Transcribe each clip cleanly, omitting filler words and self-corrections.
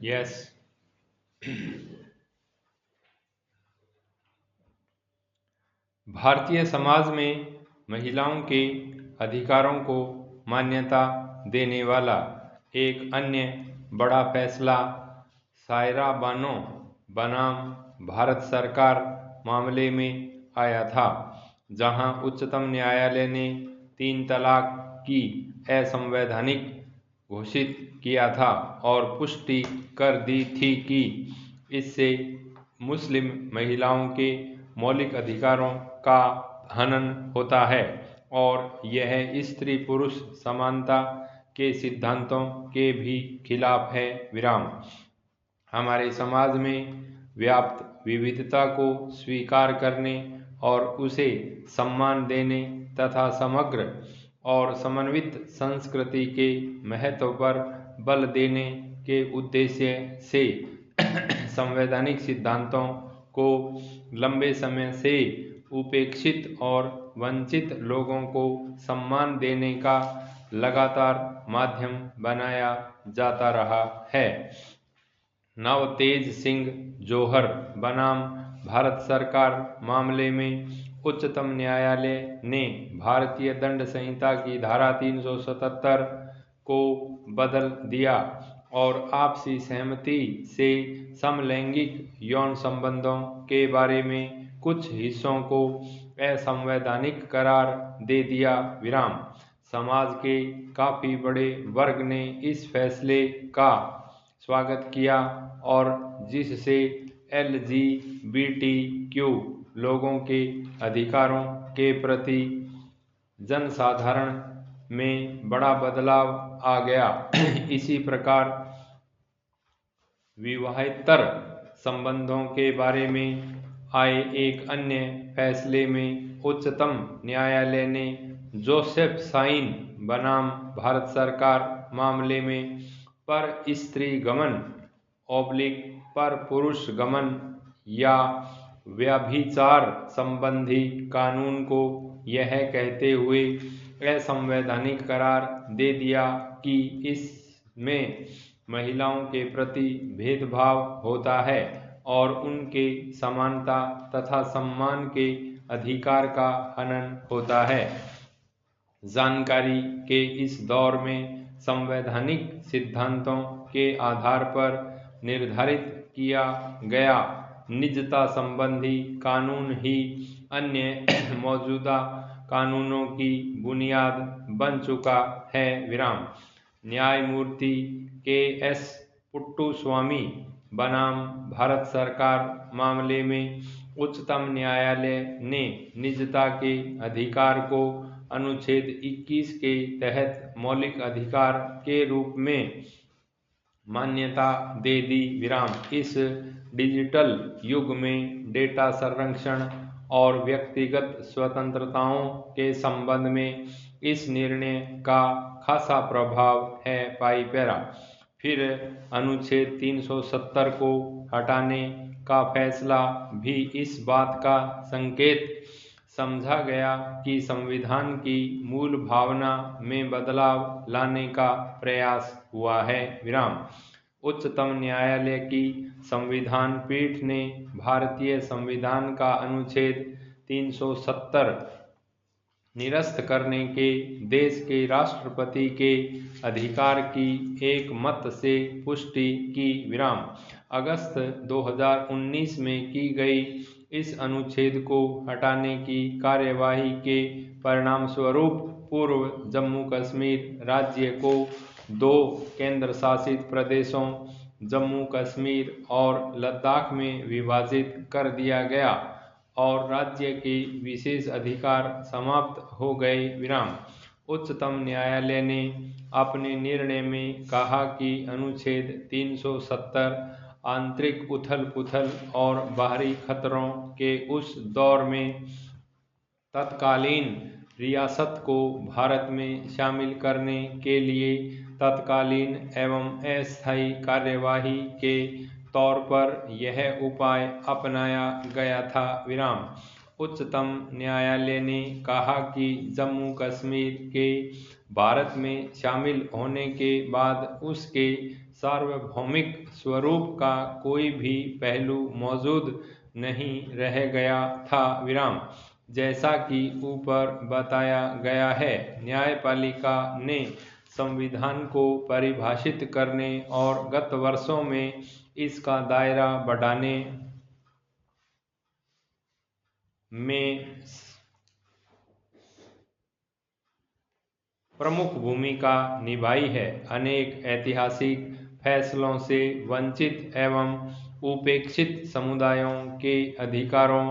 Yes. Bharatiya Samaj में महिलाओं के अधिकारों को मान्यता देने वाला एक अन्य बड़ा फैसला सायरा बानो बनाम भारत सरकार मामले में आया था, जहां उच्चतम न्यायालय ने 3 तलाक की असंवैधानिक घोषित किया था और पुष्टि कर दी थी कि इससे मुस्लिम महिलाओं के मौलिक अधिकारों का हनन होता है और यह स्त्री पुरुष समानता के सिद्धांतों के भी खिलाफ है। विराम। हमारे समाज में व्याप्त विविधता को स्वीकार करने और उसे सम्मान देने तथा समग्र और समन्वित संस्कृति के महत्व पर बल देने के उद्देश्य से संवैधानिक सिद्धांतों को लंबे समय से उपेक्षित और वंचित लोगों को सम्मान देने का लगातार माध्यम बनाया जाता रहा है। नवतेज सिंह जौहर बनाम भारत सरकार मामले में उच्चतम न्यायालय ने भारतीय दंड संहिता की धारा 377 को बदल दिया और आपसी सहमति से समलैंगिक यौन संबंधों के बारे में कुछ हिस्सों को असंवैधानिक करार दे दिया। विराम। समाज के काफी बड़े वर्ग ने इस फैसले का स्वागत किया और जिससे LGBTQ लोगों के अधिकारों के प्रति जनसाधारण में बड़ा बदलाव आ गया। इसी प्रकार विवाहेतर संबंधों के बारे में आए एक अन्य फैसले में उच्चतम न्यायालय ने जोसेफ साइन बनाम भारत सरकार मामले में पर स्त्री गमन पर पुरुष गमन या व्यभिचार संबंधी कानून को यह कहते हुए असंवैधानिक करार दे दिया कि इसमें महिलाओं के प्रति भेदभाव होता है और उनके समानता तथा सम्मान के अधिकार का हनन होता है। जानकारी के इस दौर में संवैधानिक सिद्धांतों के आधार पर निर्धारित किया गया निजता संबंधी कानून ही अन्य मौजूदा कानूनों की बुनियाद बन चुका है। विराम। न्यायमूर्ति KS पुट्टुस्वामी बनाम भारत सरकार मामले में उच्चतम न्यायालय ने निजता के अधिकार को अनुच्छेद 21 के तहत मौलिक अधिकार के रूप में मान्यता दे दी। विराम। इस डिजिटल युग में डेटा संरक्षण और व्यक्तिगत स्वतंत्रताओं के संबंध में इस निर्णय का खासा प्रभाव है। पाई पैरा। फिर अनुच्छेद 370 को हटाने का फैसला भी इस बात का संकेत समझा गया कि संविधान की मूल भावना में बदलाव लाने का प्रयास हुआ है। विराम। उच्चतम न्यायालय की संविधान पीठ ने भारतीय संविधान का अनुच्छेद 370 निरस्त करने के देश के राष्ट्रपति के अधिकार की एक मत से पुष्टि की। विराम। अगस्त 2019 में की गई इस अनुच्छेद को हटाने की कार्यवाही के परिणामस्वरूप पूर्व जम्मू कश्मीर राज्य को 2 केंद्र शासित प्रदेशों जम्मू कश्मीर और लद्दाख में विभाजित कर दिया गया और राज्य के विशेष अधिकार समाप्त हो गए। विराम। उच्चतम न्यायालय ने अपने निर्णय में कहा कि अनुच्छेद 370 आंतरिक उथल-पुथल और बाहरी खतरों के उस दौर में तत्कालीन रियासत को भारत में शामिल करने के लिए तत्कालीन एवं अस्थायी कार्यवाही के तौर पर यह उपाय अपनाया गया था। विराम। उच्चतम न्यायालय ने कहा कि जम्मू कश्मीर के भारत में शामिल होने के बाद उसके सार्वभौमिक स्वरूप का कोई भी पहलू मौजूद नहीं रह गया था। विराम। जैसा कि ऊपर बताया गया है, न्यायपालिका ने संविधान को परिभाषित करने और गत वर्षों में इसका दायरा बढ़ाने में प्रमुख भूमिका निभाई है। अनेक ऐतिहासिक फैसलों से वंचित एवं उपेक्षित समुदायों के अधिकारों,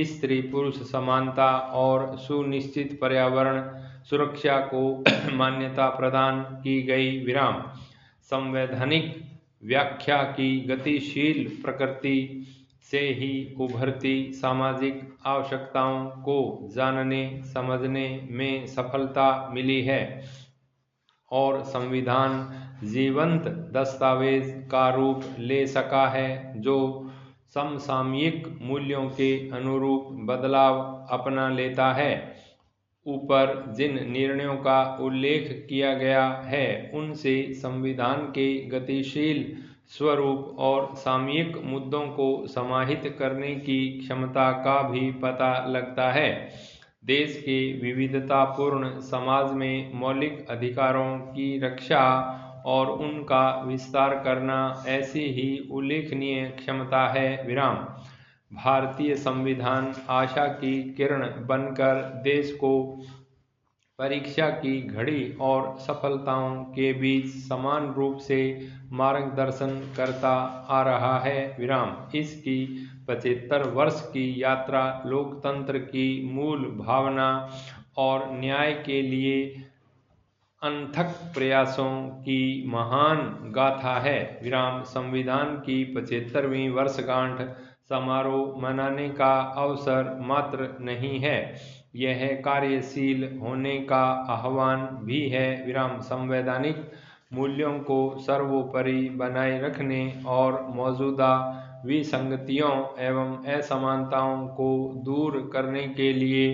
स्त्री पुरुष समानता और सुनिश्चित पर्यावरण सुरक्षा को मान्यता प्रदान की गई। विराम। संवैधानिक व्याख्या की गतिशील प्रकृति से ही उभरती सामाजिक आवश्यकताओं को जानने समझने में सफलता मिली है और संविधान जीवंत दस्तावेज का रूप ले सका है जो समसामयिक मूल्यों के अनुरूप बदलाव अपना लेता है। ऊपर जिन निर्णयों का उल्लेख किया गया है उनसे संविधान के गतिशील स्वरूप और सामयिक मुद्दों को समाहित करने की क्षमता का भी पता लगता है। देश के विविधतापूर्ण समाज में मौलिक अधिकारों की रक्षा और उनका विस्तार करना ऐसी ही उल्लेखनीय क्षमता है। विराम। भारतीय संविधान आशा की किरण बनकर देश को परीक्षा की घड़ी और सफलताओं के बीच समान रूप से मार्गदर्शन करता आ रहा है। विराम। इसकी 75 वर्ष की यात्रा लोकतंत्र की मूल भावना और न्याय के लिए अनथक प्रयासों की महान गाथा है। विराम। संविधान की 75वीं वर्षगांठ समारोह मनाने का अवसर मात्र नहीं है, यह कार्यशील होने का आह्वान भी है। विराम। संवैधानिक मूल्यों को सर्वोपरि बनाए रखने और मौजूदा विसंगतियों एवं असमानताओं को दूर करने के लिए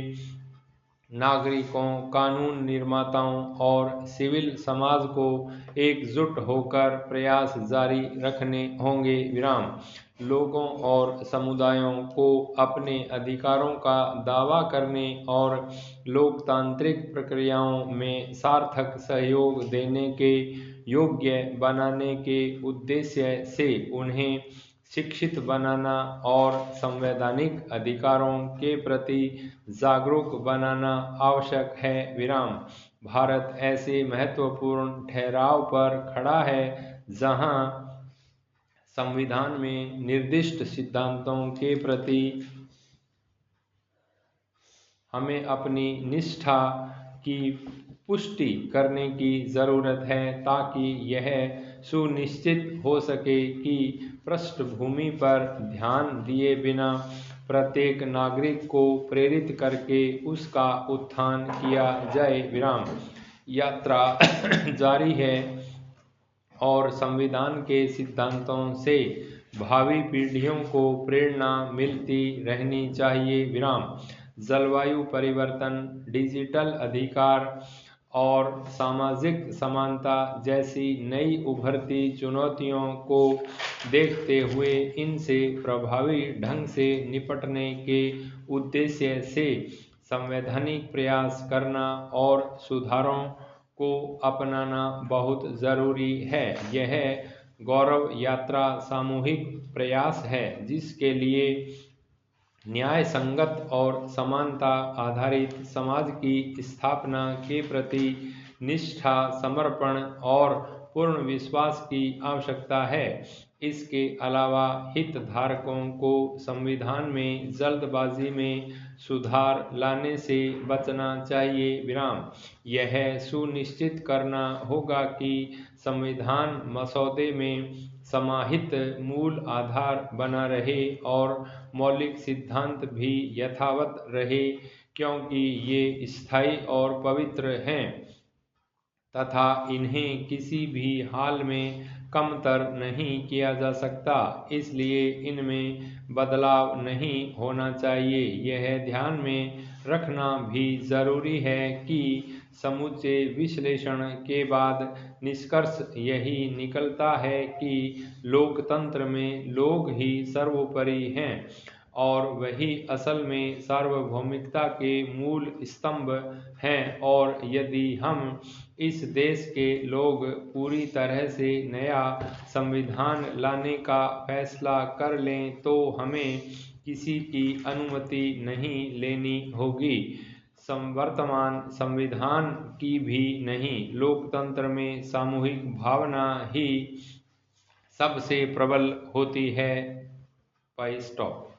नागरिकों, कानून निर्माताओं और सिविल समाज को एकजुट होकर प्रयास जारी रखने होंगे। विराम। लोगों और समुदायों को अपने अधिकारों का दावा करने और लोकतांत्रिक प्रक्रियाओं में सार्थक सहयोग देने के योग्य बनाने के उद्देश्य से उन्हें शिक्षित बनाना और संवैधानिक अधिकारों के प्रति जागरूक बनाना आवश्यक है। विराम। भारत ऐसे महत्वपूर्ण ठहराव पर खड़ा है जहां संविधान में निर्दिष्ट सिद्धांतों के प्रति हमें अपनी निष्ठा की पुष्टि करने की जरूरत है ताकि यह सुनिश्चित हो सके कि पृष्ठभूमि पर ध्यान दिए बिना प्रत्येक नागरिक को प्रेरित करके उसका उत्थान किया जाए। विराम। यात्रा जारी है और संविधान के सिद्धांतों से भावी पीढ़ियों को प्रेरणा मिलती रहनी चाहिए। विराम। जलवायु परिवर्तन, डिजिटल अधिकार और सामाजिक समानता जैसी नई उभरती चुनौतियों को देखते हुए इनसे प्रभावी ढंग से निपटने के उद्देश्य से संवैधानिक प्रयास करना और सुधारों को अपनाना बहुत जरूरी है। यह गौरव यात्रा सामूहिक प्रयास है जिसके लिए न्याय संगत और समानता आधारित समाज की स्थापना के प्रति निष्ठा, समर्पण और पूर्ण विश्वास की आवश्यकता है। इसके अलावा हितधारकों को संविधान में जल्दबाजी में सुधार लाने से बचना चाहिए। विराम। यह सुनिश्चित करना होगा कि संविधान मसौदे में समाहित मूल आधार बना रहे और मौलिक सिद्धांत भी यथावत रहे क्योंकि ये स्थायी और पवित्र हैं तथा इन्हें किसी भी हाल में कमतर नहीं किया जा सकता, इसलिए इनमें बदलाव नहीं होना चाहिए। यह ध्यान में रखना भी जरूरी है कि समूचे विश्लेषण के बाद निष्कर्ष यही निकलता है कि लोकतंत्र में लोग ही सर्वोपरि हैं और वही असल में सार्वभौमिकता के मूल स्तंभ हैं। और यदि हम इस देश के लोग पूरी तरह से नया संविधान लाने का फैसला कर लें तो हमें किसी की अनुमति नहीं लेनी होगी, वर्तमान संविधान की भी नहीं। लोकतंत्र में सामूहिक भावना ही सबसे प्रबल होती है। स्टॉप।